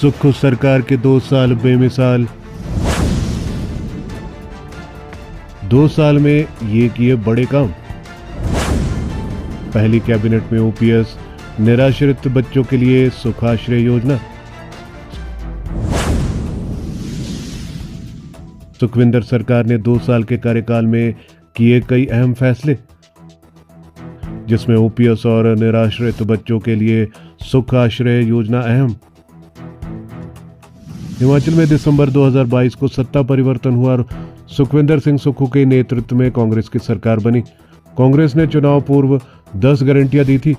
सुक्खू सरकार के 2 साल बेमिसाल। 2 साल में ये किए बड़े काम। पहली कैबिनेट में ओपीएस, निराश्रित बच्चों के लिए सुखाश्रय योजना। सुखविंदर सरकार ने 2 साल के कार्यकाल में किए कई अहम फैसले, जिसमें ओपीएस और निराश्रित बच्चों के लिए सुखाश्रय योजना अहम। हिमाचल में दिसंबर 2022 को सत्ता परिवर्तन हुआ और सुखविंदर सिंह सुक्खू के नेतृत्व में कांग्रेस की सरकार बनी। कांग्रेस ने चुनाव पूर्व 10 गारंटियां दी थी।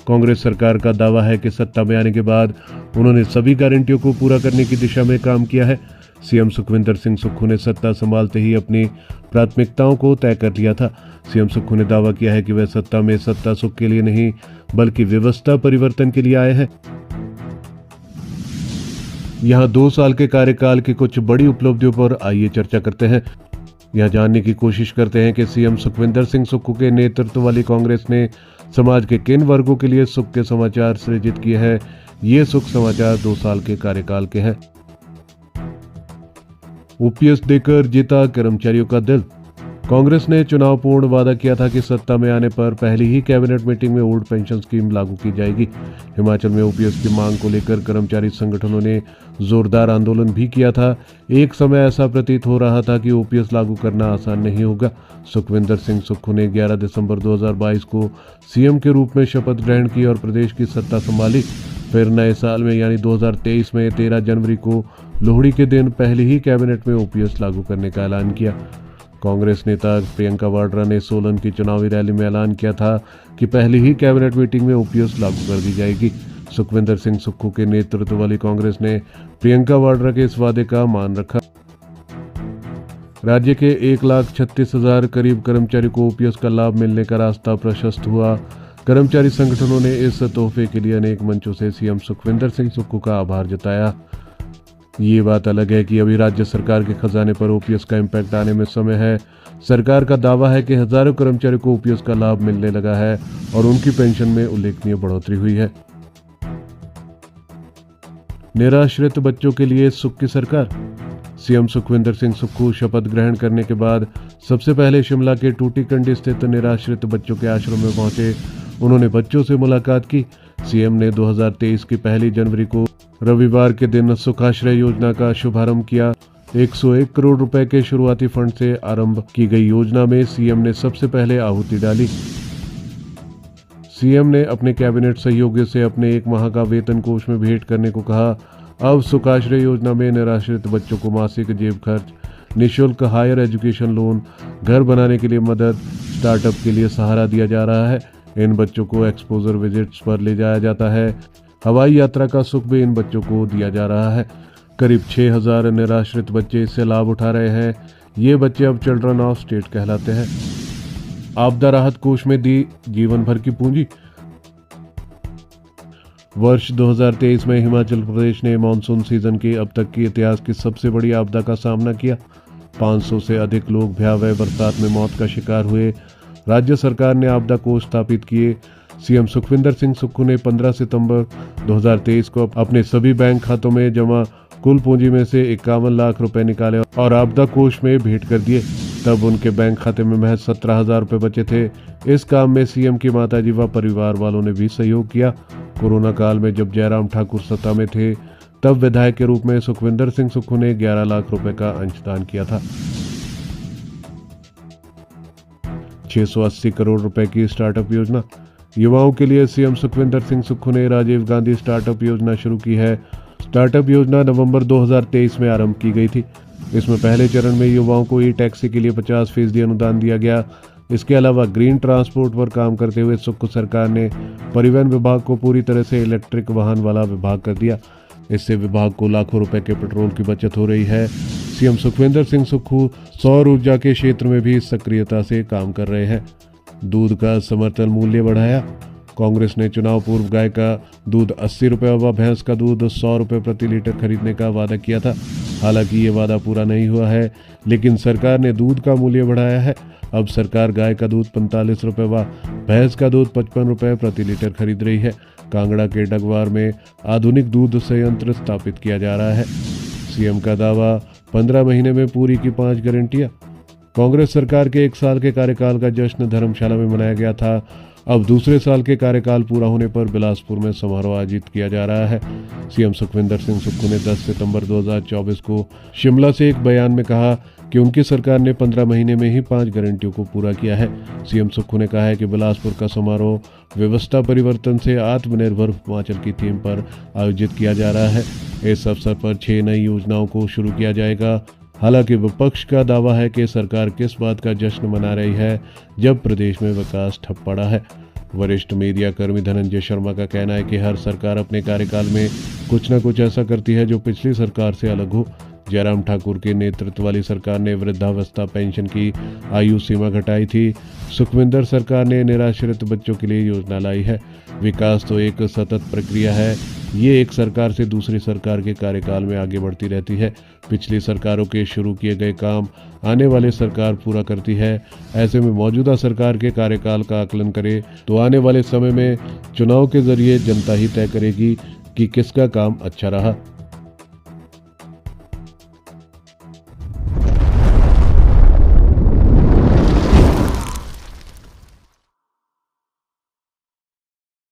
कांग्रेस सरकार का दावा है कि सत्ता में आने के बाद उन्होंने सभी गारंटियों को पूरा करने की दिशा में काम किया है। सीएम सुखविंदर सिंह सुक्खू ने सत्ता संभालते ही अपनी प्राथमिकताओं को तय कर लिया था। सीएम सुक्खू ने दावा किया है कि वह सत्ता में सत्ता सुख के लिए नहीं, बल्कि व्यवस्था परिवर्तन के लिए आए हैं। यहां 2 साल के कार्यकाल की कुछ बड़ी उपलब्धियों पर आइए चर्चा करते हैं। यह जानने की कोशिश करते हैं कि सीएम सुखविंदर सिंह सुक्खू के नेतृत्व वाली कांग्रेस ने समाज के किन वर्गों के लिए सुख के समाचार सृजित किए हैं। ये सुख समाचार 2 साल के कार्यकाल के हैं। ओपीएस देकर जीता कर्मचारियों का दिल। कांग्रेस ने चुनाव पूर्ण वादा किया था कि सत्ता में आने पर पहली ही कैबिनेट मीटिंग में ओल्ड पेंशन स्कीम लागू की जाएगी। हिमाचल में ओपीएस की मांग को लेकर कर्मचारी संगठनों ने जोरदार आंदोलन भी किया था। एक समय ऐसा प्रतीत हो रहा था कि ओपीएस लागू करना आसान नहीं होगा। सुखविंदर सिंह सुक्खू ने 11 दिसंबर 2022 को सीएम के रूप में शपथ ग्रहण की और प्रदेश की सत्ता संभाली। फिर नए साल में यानी 2023 में 13 जनवरी को लोहड़ी के दिन पहली ही कैबिनेट में ओपीएस लागू करने का ऐलान किया। कांग्रेस नेता प्रियंका वाड्रा ने सोलन की चुनावी रैली में ऐलान किया था कि पहली ही कैबिनेट मीटिंग में ओपीएस लागू कर दी जाएगी। सुखविंदर सिंह सुक्खू के नेतृत्व वाली कांग्रेस ने प्रियंका वाड्रा के इस वादे का मान रखा। राज्य के 1,36,000 करीब कर्मचारियों को ओपीएस का लाभ मिलने का रास्ता प्रशस्त हुआ। कर्मचारी संगठनों ने इस तोहफे के लिए अनेक मंचों से सीएम सुखविंदर सिंह सुक्खू का आभार जताया। ये बात अलग है कि अभी राज्य सरकार के खजाने पर ओपीएस का इम्पैक्ट आने में समय है। सरकार का दावा है कि हजारों कर्मचारियों को ओपीएस का लाभ मिलने लगा है और उनकी पेंशन में उल्लेखनीय बढ़ोतरी हुई है। निराश्रित बच्चों के लिए सुख की सरकार। सीएम सुखविंदर सिंह सुक्खू शपथ ग्रहण करने के बाद सबसे पहले शिमला के टूटीकंडी स्थित निराश्रित बच्चों के आश्रम में पहुंचे। उन्होंने बच्चों से मुलाकात की। सीएम ने 2023 की पहली जनवरी को रविवार के दिन सुखाश्रय योजना का शुभारंभ किया। 101 करोड़ रुपए के शुरुआती फंड से आरंभ की गई योजना में सीएम ने सबसे पहले आहुति डाली। सीएम ने अपने कैबिनेट सहयोगियों से अपने 1 माह का वेतन कोष में भेंट करने को कहा। अब सुखाश्रय योजना में निराश्रित बच्चों को मासिक जेब खर्च, निःशुल्क हायर एजुकेशन लोन, घर बनाने के लिए मदद, स्टार्टअप के लिए सहारा दिया जा रहा है। इन बच्चों को एक्सपोजर विजिट्स पर ले जाया जाता है। हवाई यात्रा का सुख भी इन बच्चों को दिया जा रहा है। करीब 6,000 निराश्रित बच्चे इससे लाभ उठा रहे हैं। ये बच्चे अब चिल्ड्रन ऑफ स्टेट कहलाते हैं। आपदा राहत कोष में दी जीवन भर की पूंजी। वर्ष 2023 में हिमाचल प्रदेश ने मानसून सीजन के अब तक के इतिहास की सबसे बड़ी आपदा का सामना किया। 500 से अधिक लोग भयावह बरसात में मौत का शिकार हुए। राज्य सरकार ने आपदा कोष स्थापित किए। सीएम सुखविंदर सिंह सुक्खू ने 15 सितंबर 2023 को अपने सभी बैंक खातों में जमा कुल पूंजी में से 51 लाख रुपए निकाले और आपदा कोष में भेंट कर दिए। तब उनके बैंक खाते में महज 17,000 रुपए बचे थे। इस काम में सीएम की माताजी व परिवार वालों ने भी सहयोग किया। कोरोना काल में जब जयराम ठाकुर सत्ता में थे, तब विधायक के रूप में सुखविंदर सिंह सुक्खू ने 11 लाख रुपए का अंशदान किया था। 680 करोड़ रुपए की स्टार्टअप योजना। युवाओं के लिए सीएम सुखविंदर सिंह सुक्खू ने राजीव गांधी स्टार्टअप योजना शुरू की है। स्टार्टअप योजना नवंबर 2023 में आरंभ की गई थी। इसमें पहले चरण में युवाओं को ई टैक्सी के लिए 50% अनुदान दिया गया। इसके अलावा ग्रीन ट्रांसपोर्ट पर काम करते हुए सुक्खू सरकार ने परिवहन विभाग को पूरी तरह से इलेक्ट्रिक वाहन वाला विभाग कर दिया। इससे विभाग को लाखों रुपए के पेट्रोल की बचत हो रही है। सीएम सुखविंदर सिंह सुक्खू सौर ऊर्जा के क्षेत्र में भी सक्रियता से काम कर रहे हैं। दूध का समर्थन मूल्य बढ़ाया। कांग्रेस ने चुनाव पूर्व गाय का दूध 80 रुपये व भैंस का दूध 100 रुपये प्रति लीटर खरीदने का वादा किया था। हालांकि ये वादा पूरा नहीं हुआ है, लेकिन सरकार ने दूध का मूल्य बढ़ाया है। अब सरकार गाय का दूध 45 रुपये व भैंस का दूध 55 रुपये प्रति लीटर खरीद रही है। कांगड़ा के डगवार में आधुनिक दूध संयंत्र स्थापित किया जा रहा है। सीएम का दावा, 15 महीने में पूरी की 5 गारंटियां। कांग्रेस सरकार के 1 साल के कार्यकाल का जश्न धर्मशाला में मनाया गया था। अब दूसरे साल के कार्यकाल पूरा होने पर बिलासपुर में समारोह आयोजित किया जा रहा है। सीएम सुखविंदर सिंह सुक्खू ने 10 सितंबर 2024 को शिमला से एक बयान में कहा कि उनकी सरकार ने 15 महीने में ही 5 गारंटियों को पूरा किया है। सीएम सुक्खू ने कहा है कि बिलासपुर का समारोह व्यवस्था परिवर्तन से आत्मनिर्भर हिमाचल की थीम पर आयोजित किया जा रहा है। इस अवसर पर 6 नई योजनाओं को शुरू किया जाएगा। हालांकि विपक्ष का दावा है कि सरकार किस बात का जश्न मना रही है जब प्रदेश में विकास ठप पड़ा है। वरिष्ठ मीडिया कर्मी धनंजय शर्मा का कहना है कि हर सरकार अपने कार्यकाल में कुछ न कुछ ऐसा करती है जो पिछली सरकार से अलग हो। जयराम ठाकुर के नेतृत्व वाली सरकार ने वृद्धावस्था पेंशन की आयु सीमा घटाई थी। सुखविंदर सरकार ने निराश्रित बच्चों के लिए योजना लाई है। विकास तो एक सतत प्रक्रिया है, ये एक सरकार से दूसरी सरकार के कार्यकाल में आगे बढ़ती रहती है। पिछली सरकारों के शुरू किए गए काम आने वाली सरकार पूरा करती है। ऐसे में मौजूदा सरकार के कार्यकाल का आकलन करें तो आने वाले समय में चुनाव के जरिए जनता ही तय करेगी कि किसका काम अच्छा रहा।